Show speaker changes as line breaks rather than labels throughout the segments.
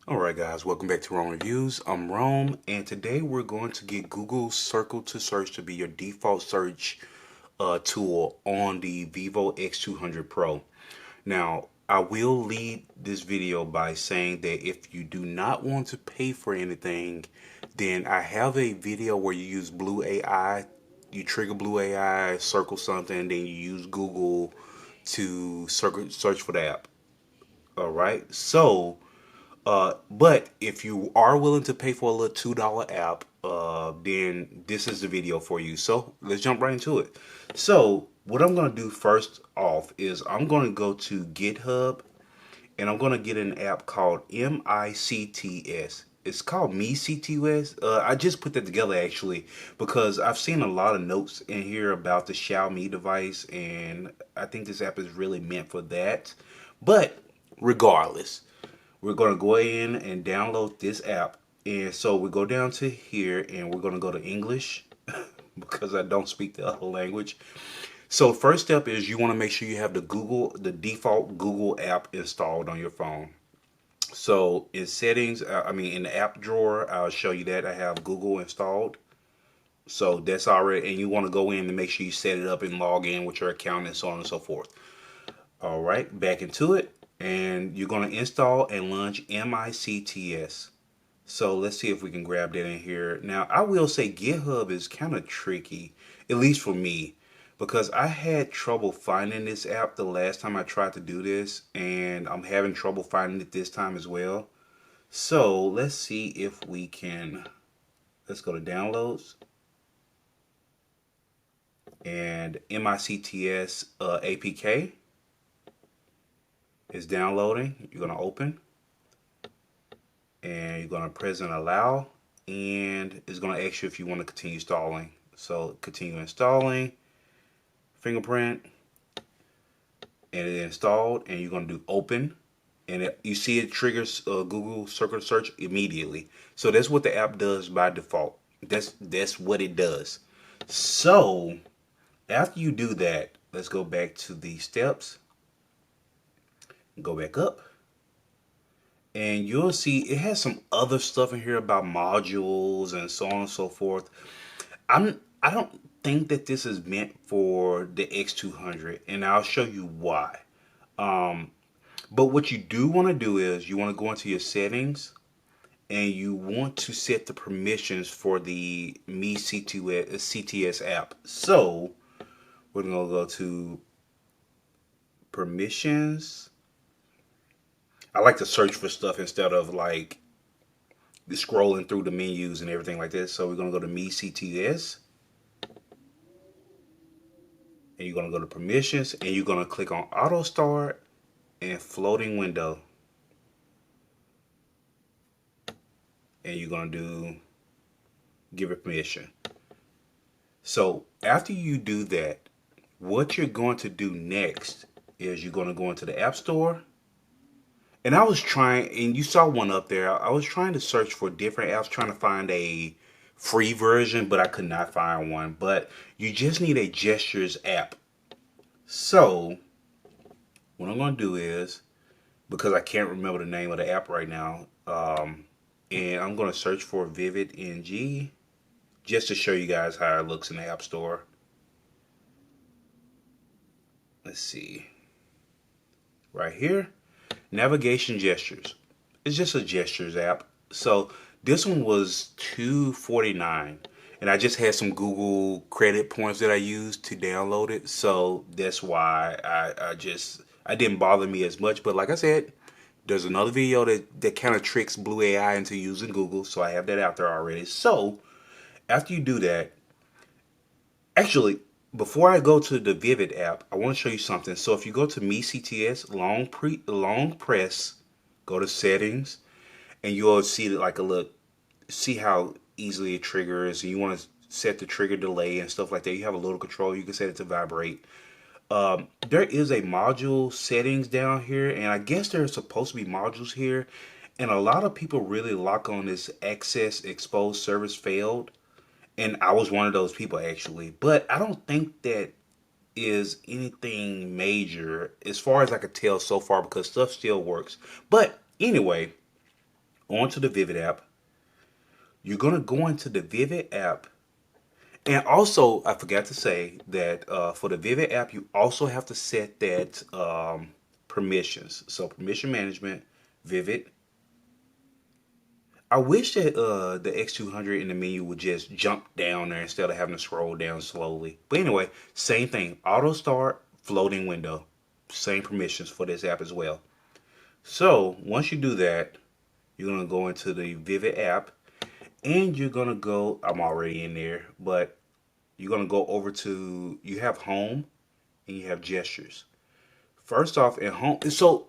Alright guys, welcome back to Rome Reviews. I'm Rome, and today we're going to get Google's Circle to Search to be your default search tool on the Vivo X200 Pro. Now, I will lead this video by saying that if you do not want to pay for anything, then I have a video where you use Blue AI. You trigger Blue AI, circle something, and then you use Google to search for the app. Alright, so but if you are willing to pay for a little $2 app, then this is the video for you. So let's jump right into it. So what I'm going to do first off is I'm going to go to GitHub and I'm going to get an app called MiCTS. It's called MiCTS. I just put that together actually because I've seen a lot of notes in here about the Xiaomi device, and I think this app is really meant for that. But regardless, we're going to go in and download this app. And so we go down to here and we're going to go to English because I don't speak the other language. So first step is you want to make sure you have the default Google app installed on your phone. So in settings, in the app drawer, I'll show you that I have Google installed. So that's already, and you want to go in and make sure you set it up and log in with your account and so on and so forth. All right, back into it. And you're going to install and launch MiCTS. So let's see if we can grab that in here. Now, I will say GitHub is kind of tricky, at least for me, because I had trouble finding this app the last time I tried to do this, and I'm having trouble finding it this time as well. So let's see if we can, let's go to downloads, and MiCTS APK is downloading. You're going to open and you're going to press and allow, and it's going to ask you if you want to continue installing. So continue installing, fingerprint, and it installed, and you're going to do open, and you see it triggers Google Circle Search immediately. So that's what the app does by default. That's what it does. So after you do that, let's go back to the steps. Go back up, and you'll see it has some other stuff in here about modules and so on and so forth. I don't think that this is meant for the X200, and I'll show you why. But what you do want to do is you want to go into your settings and you want to set the permissions for the MiCTS app. So we're going to go to permissions. I like to search for stuff instead of like scrolling through the menus and everything like this. So we're going to go to MiCTS. And you're going to go to permissions. And you're going to click on auto start and floating window. And you're going to do give it permission. So after you do that, what you're going to do next is you're going to go into the App Store. And I was trying, and you saw one up there, I was trying to search for different apps, trying to find a free version, but I could not find one. But you just need a gestures app. So what I'm going to do is, because I can't remember the name of the app right now, and I'm going to search for Vivid NG, just to show you guys how it looks in the App Store. Let's see. Right here. Navigation gestures. It's just a gestures app. So this one was $2.49, and I just had some Google credit points that I used to download it. So that's why I didn't bother me as much. But like I said, there's another video that kind of tricks Blue AI into using Google, so I have that out there already. So after you do that, actually, before I go to the Vivid app, I want to show you something. So if you go to MiCTS, long press, go to settings, and you'll see like a look, see how easily it triggers. And you want to set the trigger delay and stuff like that. You have a little control. You can set it to vibrate. There is a module settings down here, and I guess there's supposed to be modules here. And a lot of people really lock on this access exposed service failed. And I was one of those people actually, but I don't think that is anything major as far as I could tell so far, because stuff still works. But anyway, onto the Vivid app. You're going to go into the Vivid app. And also, I forgot to say that for the Vivid app, you also have to set that permissions. So permission management, Vivid. I wish that the X200 in the menu would just jump down there instead of having to scroll down slowly. But anyway, same thing. Auto start, floating window. Same permissions for this app as well. So once you do that, you're going to go into the Vivid app and you're going to go, I'm already in there, but you're going to go over to, you have home and you have gestures. First off, in home, so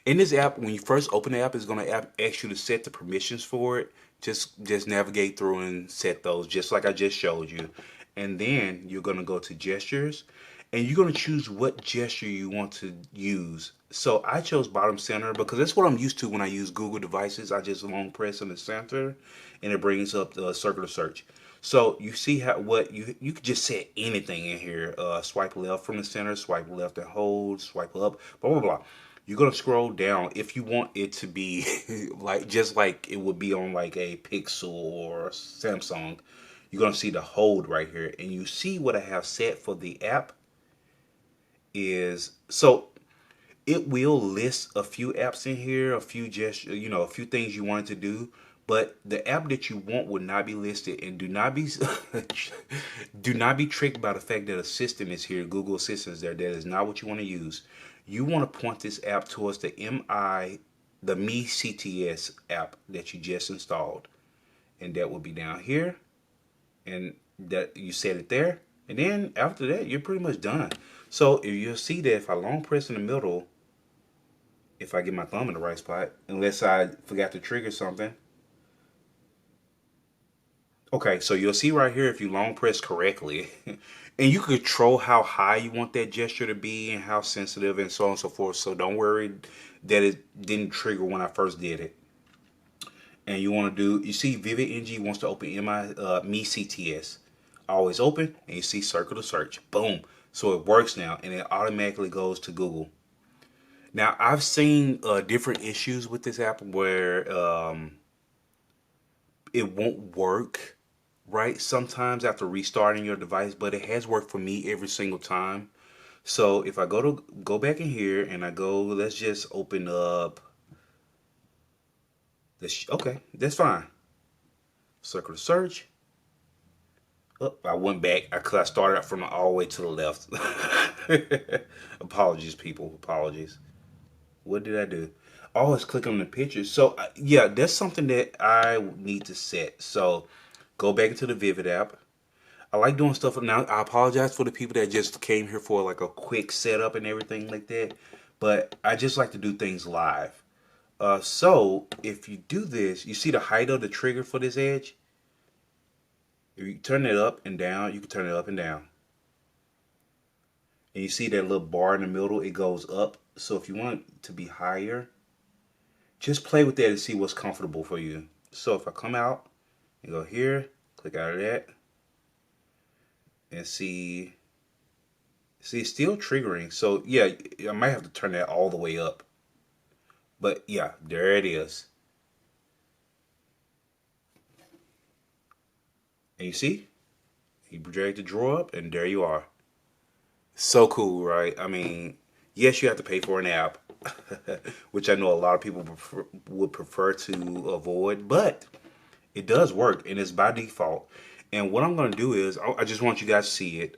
in this app, when you first open the app, it's going to ask you to set the permissions for it. Just navigate through and set those, just like I just showed you. And then you're going to go to gestures, and you're going to choose what gesture you want to use. So I chose bottom center because that's what I'm used to when I use Google devices. I just long press in the center, and it brings up the circular search. So you see how what you could just set anything in here. Swipe left from the center, swipe left and hold, swipe up, blah blah blah. You're gonna scroll down if you want it to be like just like it would be on like a Pixel or Samsung. You're gonna see the hold right here, and you see what I have set for the app is so it will list a few apps in here, a few just a few things you wanted to do, but the app that you want would not be listed. And do not be do not be tricked by the fact that Assistant is here, Google Assistant is there. That is not what you want to use. You want to point this app towards the MiCTS app that you just installed, and that will be down here, and that you set it there, and then after that you're pretty much done. So you'll see that if I long press in the middle, if I get my thumb in the right spot, unless I forgot to trigger something. Okay, so you'll see right here if you long press correctly, and you control how high you want that gesture to be and how sensitive and so on and so forth. So don't worry that it didn't trigger when I first did it. And you want to do, you see Vivid NG wants to open MiCTS. Always open, and you see circle to search. Boom. So it works now, and it automatically goes to Google. Now, I've seen different issues with this app where it won't work right sometimes after restarting your device, but it has worked for me every single time. So if I go back in here and I go, let's just open up this. Okay, that's fine. Circle to search. Oh, I went back because I started out from all the way to the left. Apologies, people. Apologies. What did I do? Oh, let's click on the pictures. So yeah, that's something that I need to set. So go back into the Vivid app. I like doing stuff now. I apologize for the people that just came here for like a quick setup and everything like that, but I just like to do things live. So if you do this, you see the height of the trigger for this edge. If you turn it up and down, you can turn it up and down. And you see that little bar in the middle, it goes up. So if you want it to be higher, just play with that and see what's comfortable for you. So if I come out and go here, click out of that, and see it's still triggering. So yeah, I might have to turn that all the way up. But yeah, there it is. And you see, you drag the drawer up, and there you are. So cool, right? I mean, yes, you have to pay for an app, which I know a lot of people would prefer to avoid, but it does work, and it's by default. And what I'm going to do is, I just want you guys to see it,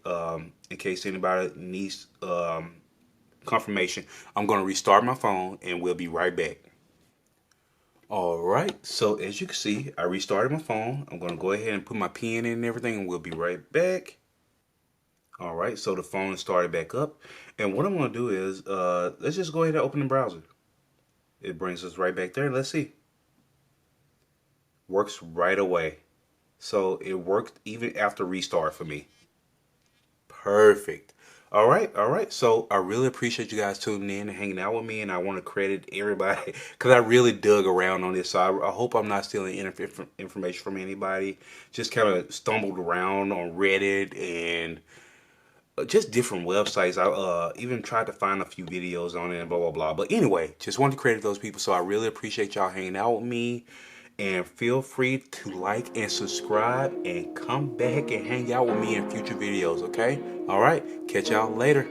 in case anybody needs confirmation. I'm going to restart my phone, and we'll be right back. All right, so as you can see, I restarted my phone. I'm going to go ahead and put my PIN in and everything, and we'll be right back. All right, so the phone started back up. And what I'm going to do is, let's just go ahead and open the browser. It brings us right back there. Let's see. Works right away. So it worked even after restart for me. Perfect. All right. So I really appreciate you guys tuning in and hanging out with me, and I want to credit everybody because I really dug around on this. So I hope I'm not stealing information from anybody. Just kind of stumbled around on Reddit and just different websites. I even tried to find a few videos on it and blah blah blah. But anyway, just wanted to credit those people. So I really appreciate y'all hanging out with me. And feel free to like and subscribe and come back and hang out with me in future videos, okay? All right, catch y'all later.